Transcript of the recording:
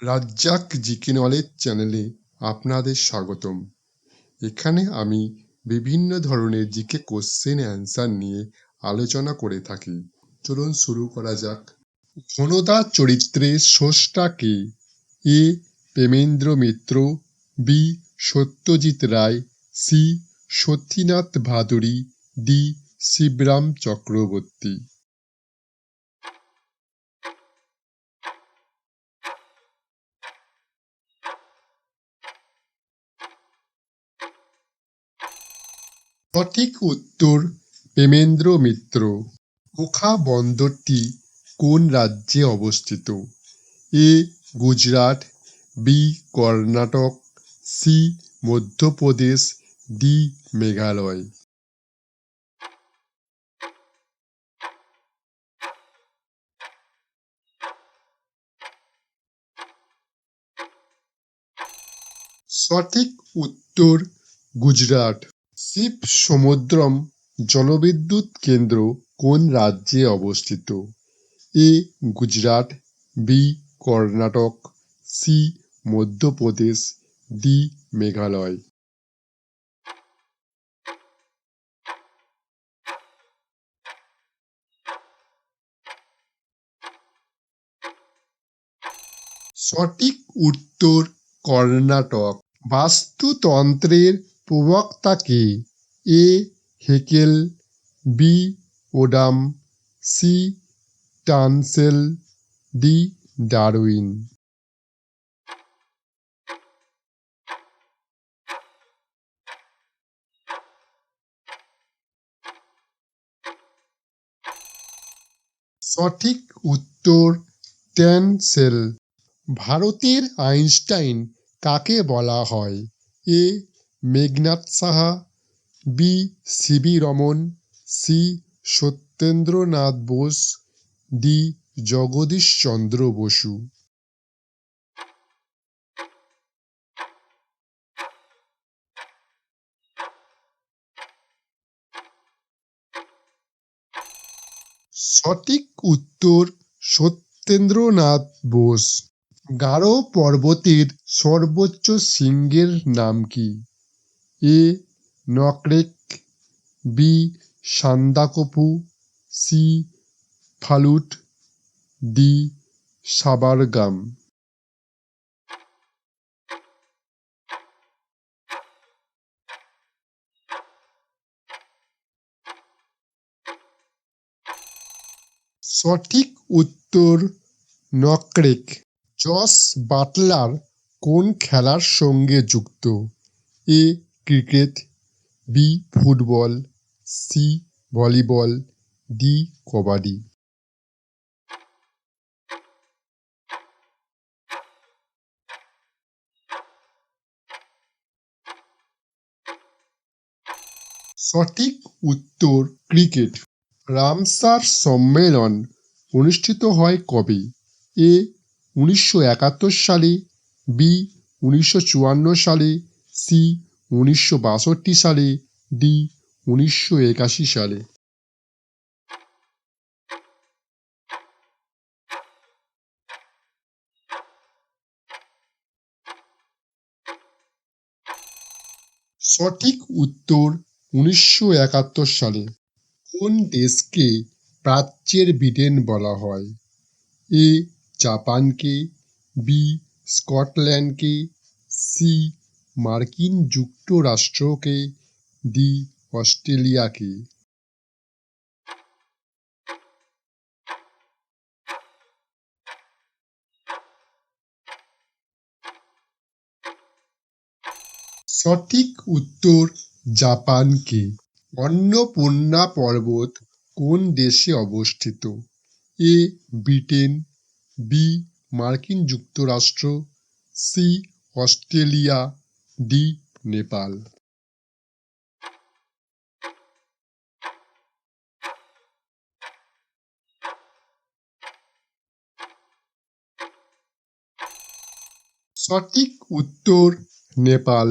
Razzak GK knowledge চ্যানেলে আপনাদের স্বাগতম। এখানে আমি বিভিন্ন ধরনের জিকে কোশ্চেন অ্যান্সার নিয়ে আলোচনা করে থাকি। চলুন শুরু করা যাক। ঘনদা চরিত্রের স্রষ্টা কে? A Premendra Mitra, B Satyajit Ray, C Satinath Bhaduri, D Shibram Chakraborty. সঠিক উত্তর প্রেমেন্দ্র মিত্র। ওখা বন্দরটি কোন রাজ্যে অবস্থিত? A Gujarat, B Karnataka, C Madhya Pradesh, D Meghalaya. সঠিক উত্তর গুজরাট। শিব সমুদ্রম জলবিদ্যুৎ কেন্দ্র কোন রাজ্যে অবস্থিত? A Gujarat, B Karnataka, C Madhya Pradesh, D Meghalaya. সঠিক উত্তর কর্ণাটক। বাস্তুতন্ত্রের প্রবক্তা কে? A Haeckel, B Odum, C Tansley, D Darwin. সঠিক উত্তর টানসেল। ভারতের আইনস্টাইন কাকে বলা হয়? A Meghnad Saha, B CV Raman, C Satyendranath Bose, D Jagadish Chandra Bose. সঠিক উত্তর সত্যেন্দ্রনাথ বোস। গারো পর্বতের সর্বোচ্চ শৃঙ্গের নাম কি? A Nokrek, B Sandakphu, C Phalut, D Sabargam. সঠিক উত্তর নকরেক। জস বাটলার কোন খেলার সঙ্গে যুক্ত? A cricket, B football, C volleyball, D kabaddi. সঠিক উত্তর ক্রিকেট। রামসার সম্মেলন অনুষ্ঠিত হয় কবে? এ 1971 সালে, বি 1954 সালে, সি 1962 সালে, ডি 1981 সালে। সঠিক উত্তর 1971 সালে। কোন দেশকে প্রাচ্যের ব্রিটেন বলা হয়? এ জাপানকে, বি স্কটল্যান্ডকে, সি মার্কিন যুক্তরাষ্ট্রকে, ডি অস্ট্রেলিয়াকে। সঠিক উত্তর জাপানকে। অন্নপূর্ণা পর্বত কোন দেশে অবস্থিত? এ ব্রিটেন, বি মার্কিন যুক্তরাষ্ট্র, সি অস্ট্রেলিয়া, ডি নেপাল। সঠিক উত্তর নেপাল।